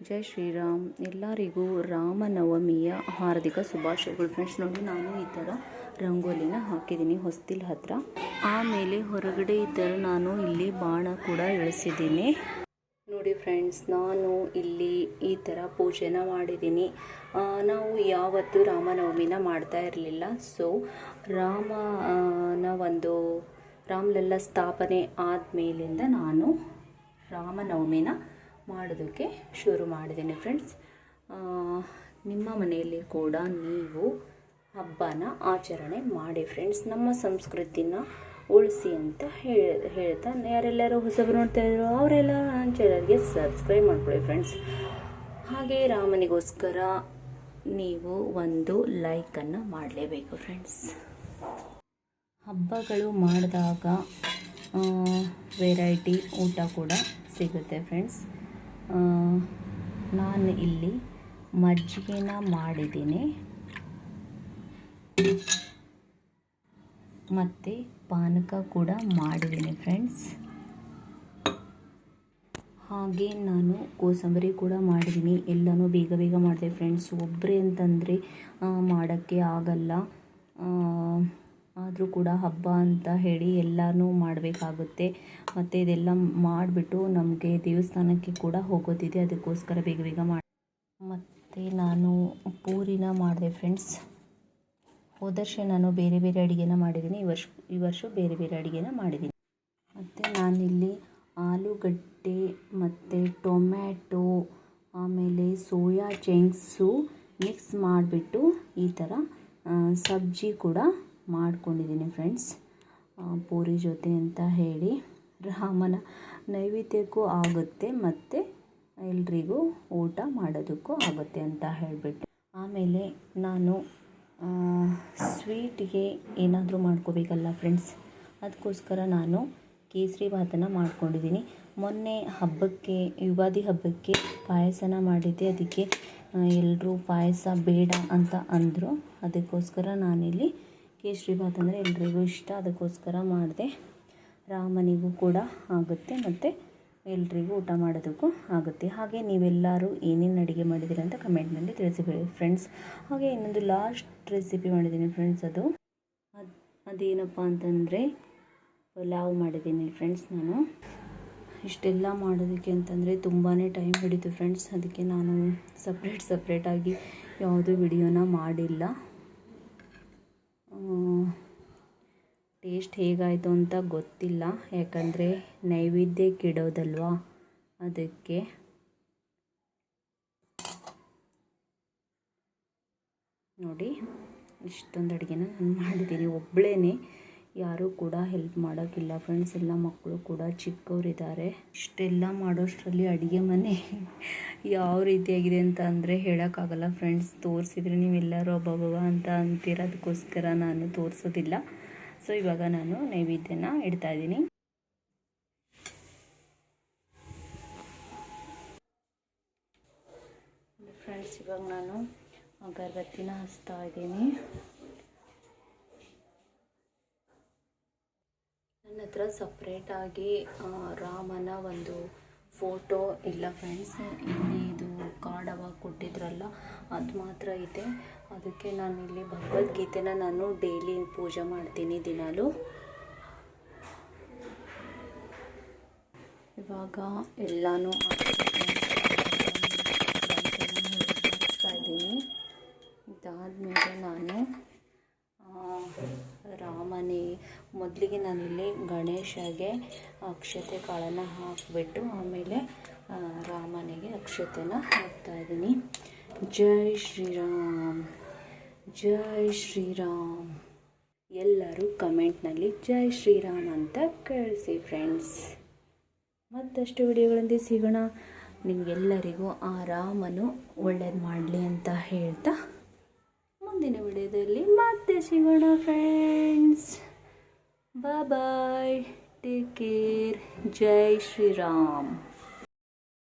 ಜೈ ಶ್ರೀರಾಮ್. ಎಲ್ಲರಿಗೂ ರಾಮನವಮಿಯ ಹಾರ್ದಿಕ ಶುಭಾಶಯಗಳು ಫ್ರೆಂಡ್ಸ್. ನೋಡಿ, ನಾನು ಈ ಥರ ರಂಗೋಲಿನ ಹಾಕಿದ್ದೀನಿ ಹೊಸ್ತಿಲ್ ಹತ್ರ. ಆಮೇಲೆ ಹೊರಗಡೆ ಈ ಥರ ನಾನು ಇಲ್ಲಿ ಬಾಣ ಕೂಡ ಇಳಿಸಿದ್ದೀನಿ. ನೋಡಿ ಫ್ರೆಂಡ್ಸ್, ನಾನು ಇಲ್ಲಿ ಈ ಥರ ಪೂಜೆನ ಮಾಡಿದ್ದೀನಿ. ನಾವು ಯಾವತ್ತೂ ರಾಮನವಮಿನ ಮಾಡ್ತಾ ಇರಲಿಲ್ಲ. ಸೊ ರಾಮಲಲ್ಲ ಸ್ಥಾಪನೆ ಆದಮೇಲಿಂದ ನಾನು ರಾಮನವಮಿನ ಮಾಡೋದಕ್ಕೆ ಶುರು ಮಾಡಿದ್ದೀನಿ ಫ್ರೆಂಡ್ಸ್. ನಿಮ್ಮ ಮನೆಯಲ್ಲಿ ಕೂಡ ನೀವು ಹಬ್ಬನ ಆಚರಣೆ ಮಾಡಿ ಫ್ರೆಂಡ್ಸ್. ನಮ್ಮ ಸಂಸ್ಕೃತಿನ ಉಳಿಸಿ ಅಂತ ಹೇಳ್ತಾ ಯಾರೆಲ್ಲರೂ ಹೊಸಬರು ನೋಡ್ತಾ ಇದ್ರು ಅವರೆಲ್ಲ ನನ್ನ ಚಾನಲ್ಗೆ ಸಬ್ಸ್ಕ್ರೈಬ್ ಮಾಡ್ಕೊಳ್ಳಿ ಫ್ರೆಂಡ್ಸ್. ಹಾಗೆ ರಾಮನಿಗೋಸ್ಕರ ನೀವು ಒಂದು ಲೈಕನ್ನು ಮಾಡಲೇಬೇಕು ಫ್ರೆಂಡ್ಸ್. ಹಬ್ಬಗಳು ಮಾಡಿದಾಗ ವೆರೈಟಿ ಊಟ ಕೂಡ ಸಿಗುತ್ತೆ ಫ್ರೆಂಡ್ಸ್. ನಾನು ಇಲ್ಲಿ ಮಜ್ಜಿಗೆನ ಮಾಡಿದ್ದೀನಿ ಮತ್ತು ಪಾನಕ ಕೂಡ ಮಾಡಿದ್ದೀನಿ ಫ್ರೆಂಡ್ಸ್. ಹಾಗೆ ನಾನು ಕೋಸಂಬರಿ ಕೂಡ ಮಾಡಿದ್ದೀನಿ. ಎಲ್ಲನೂ ಬೇಗ ಬೇಗ ಮಾಡಿದೆ ಫ್ರೆಂಡ್ಸ್. ಒಬ್ಬರೇ ಅಂತಂದರೆ ಮಾಡೋಕ್ಕೆ ಆಗಲ್ಲ. ಆದರೂ ಕೂಡ ಹಬ್ಬ ಅಂತ ಹೇಳಿ ಎಲ್ಲನೂ ಮಾಡಬೇಕಾಗುತ್ತೆ. ಮತ್ತು ಇದೆಲ್ಲ ಮಾಡಿಬಿಟ್ಟು ನಮಗೆ ದೇವಸ್ಥಾನಕ್ಕೆ ಕೂಡ ಹೋಗೋದಿದೆ. ಅದಕ್ಕೋಸ್ಕರ ಬೇಗ ಬೇಗ ಮಾಡಿ. ಮತ್ತು ನಾನು ಪೂರಿನ ಮಾಡಿದೆ ಫ್ರೆಂಡ್ಸ್. ಹೋದ ವರ್ಷ ನಾನು ಬೇರೆ ಬೇರೆ ಅಡುಗೆನ ಮಾಡಿದ್ದೀನಿ. ಈ ವರ್ಷ ಬೇರೆ ಬೇರೆ ಅಡುಗೆನ ಮಾಡಿದ್ದೀನಿ. ಮತ್ತು ನಾನಿಲ್ಲಿ ಆಲೂಗಡ್ಡೆ ಮತ್ತು ಟೊಮ್ಯಾಟೊ ಆಮೇಲೆ ಸೋಯಾ ಚಂಕ್ಸು ಮಿಕ್ಸ್ ಮಾಡಿಬಿಟ್ಟು ಈ ಥರ ಸಬ್ಜಿ ಕೂಡ ಮಾಡ್ಕೊಂಡಿದ್ದೀನಿ ಫ್ರೆಂಡ್ಸ್. ಪೂರಿ ಜೊತೆ ಅಂತ ಹೇಳಿ ರಾಮನ ನೈವೇದ್ಯಕ್ಕೂ ಆಗುತ್ತೆ ಮತ್ತು ಎಲ್ರಿಗೂ ಊಟ ಮಾಡೋದಕ್ಕೂ ಆಗುತ್ತೆ ಅಂತ ಹೇಳಿಬಿಟ್ಟು. ಆಮೇಲೆ ನಾನು ಸ್ವೀಟಿಗೆ ಏನಾದರೂ ಮಾಡ್ಕೋಬೇಕಲ್ಲ ಫ್ರೆಂಡ್ಸ್. ಅದಕ್ಕೋಸ್ಕರ ನಾನು ಕೇಸರಿ ಭಾತನ ಮಾಡ್ಕೊಂಡಿದ್ದೀನಿ. ಮೊನ್ನೆ ಹಬ್ಬಕ್ಕೆ, ಯುಗಾದಿ ಹಬ್ಬಕ್ಕೆ ಪಾಯಸನ ಮಾಡಿದ್ದೆ. ಅದಕ್ಕೆ ಎಲ್ಲರೂ ಪಾಯಸ ಬೇಡ ಅಂತ ಅಂದರು. ಅದಕ್ಕೋಸ್ಕರ ನಾನಿಲ್ಲಿ ಕೇಸರಿ ಭಾತ್ ಅಂದರೆ ಎಲ್ರಿಗೂ ಇಷ್ಟ, ಅದಕ್ಕೋಸ್ಕರ ಮಾಡಿದೆ. ರಾಮನಿಗೂ ಕೂಡ ಆಗುತ್ತೆ ಮತ್ತು ಎಲ್ರಿಗೂ ಊಟ ಮಾಡೋದಕ್ಕೂ ಆಗುತ್ತೆ. ಹಾಗೆ ನೀವೆಲ್ಲರೂ ಏನೇನು ಅಡುಗೆ ಮಾಡಿದ್ದೀರಿ ಅಂತ ಕಮೆಂಟ್ನಲ್ಲಿ ತಿಳಿಸಿಬಿಡಿ ಫ್ರೆಂಡ್ಸ್. ಹಾಗೆ ಇನ್ನೊಂದು ಲಾಸ್ಟ್ ರೆಸಿಪಿ ಮಾಡಿದ್ದೀನಿ ಫ್ರೆಂಡ್ಸ್. ಅದೇನಪ್ಪ ಅಂತಂದರೆ ಪಲಾವ್ ಮಾಡಿದ್ದೀನಿ ಫ್ರೆಂಡ್ಸ್. ನಾನು ಇಷ್ಟೆಲ್ಲ ಮಾಡೋದಕ್ಕೆ ಅಂತಂದರೆ ತುಂಬಾ ಟೈಮ್ ಹಿಡಿತು ಫ್ರೆಂಡ್ಸ್. ಅದಕ್ಕೆ ನಾನು ಸಪ್ರೇಟಾಗಿ ಯಾವುದೂ ವಿಡಿಯೋನ ಮಾಡಿಲ್ಲ. ಟೇಸ್ಟ್ ಹೇಗಾಯಿತು ಅಂತ ಗೊತ್ತಿಲ್ಲ, ಯಾಕಂದರೆ ನೈವೇದ್ಯಕ್ಕೆ ಇಡೋದಲ್ವಾ, ಅದಕ್ಕೆ. ನೋಡಿ, ಇಷ್ಟೊಂದು ಅಡುಗೆನ ನಾನು ಮಾಡಿದ್ದೀನಿ ಒಬ್ಬಳೇ. ಯಾರೂ ಕೂಡ ಹೆಲ್ಪ್ ಮಾಡೋಕ್ಕಿಲ್ಲ ಫ್ರೆಂಡ್ಸ್. ಎಲ್ಲ ಮಕ್ಕಳು ಕೂಡ ಚಿಕ್ಕವರಿದ್ದಾರೆ. ಇಷ್ಟೆಲ್ಲ ಮಾಡೋಷ್ಟರಲ್ಲಿ ಅಡುಗೆ ಮನೆ ಯಾವ ರೀತಿಯಾಗಿದೆ ಅಂತ ಅಂದರೆ ಹೇಳೋಕ್ಕಾಗಲ್ಲ ಫ್ರೆಂಡ್ಸ್. ತೋರಿಸಿದ್ರೆ ನೀವೆಲ್ಲರೂ ಅಬ್ಬಬ್ಬ ಅಂತ ಅಂತೀರ. ಅದಕ್ಕೋಸ್ಕರ ನಾನು ತೋರಿಸೋದಿಲ್ಲ. ಸೊ ಇವಾಗ ನಾನು ನೈವೇದ್ಯನ ಇಡ್ತಾಯಿದ್ದೀನಿ. ಫ್ರೆಂಡ್ಸ್, ಇವಾಗ ನಾನು ಅಗರಬತ್ತಿನ ಹಚ್ತಾ ಇದ್ದೀನಿ. ನನ್ನ ಹತ್ರ ಸಪ್ರೇಟಾಗಿ ರಾಮನ ಒಂದು ಫೋಟೋ ಇಲ್ಲ ಫ್ರೆಂಡ್ಸ್. ಇಲ್ಲಿ ಇದು ಕಾರ್ಡ್ ಅವಾಗ ಕೊಟ್ಟಿದ್ರಲ್ಲ, ಅದು ಮಾತ್ರ ಇದೆ. ಅದಕ್ಕೆ ನಾನಿಲ್ಲಿ ಭಗವದ್ಗೀತೆನ ನಾನು ಡೈಲಿ ಪೂಜೆ ಮಾಡ್ತೀನಿ ದಿನಾಲು. ಇವಾಗ ಎಲ್ಲನೂ ಹಾಕ್ತಾ ಇದ್ದೀನಿ. ಇದಾದಮೇಲೆ ನಾನು ಮೊದಲಿಗೆ ನಾನಿಲ್ಲಿ ಗಣೇಶಗೆ ಅಕ್ಷತೆ ಕಾಳನ್ನು ಹಾಕಿಬಿಟ್ಟು ಆಮೇಲೆ ರಾಮನಿಗೆ ಅಕ್ಷತೆನ ಹಾಕ್ತಾಯಿದ್ದೀನಿ. ಜೈ ಶ್ರೀರಾಮ್, ಜೈ ಶ್ರೀರಾಮ್. ಎಲ್ಲರೂ ಕಮೆಂಟ್ನಲ್ಲಿ ಜೈ ಶ್ರೀರಾಮ್ ಅಂತ ಕಳಿಸಿ ಫ್ರೆಂಡ್ಸ್. ಮತ್ತಷ್ಟು ವಿಡಿಯೋಗಳಿಂದ ಸಿಗೋಣ. ನಿಮಗೆಲ್ಲರಿಗೂ ಆ ರಾಮನು ಒಳ್ಳೇದು ಮಾಡಲಿ ಅಂತ ಹೇಳ್ತಾ ಮುಂದಿನ ವಿಡಿಯೋದಲ್ಲಿ ಮತ್ತೆ ಸಿಗೋಣ ಫ್ರೆಂಡ್ಸ್. ಬಾಯ್, ಟೇಕ್ ಕೇರ್. ಜೈ ಶ್ರೀರಾಮ್.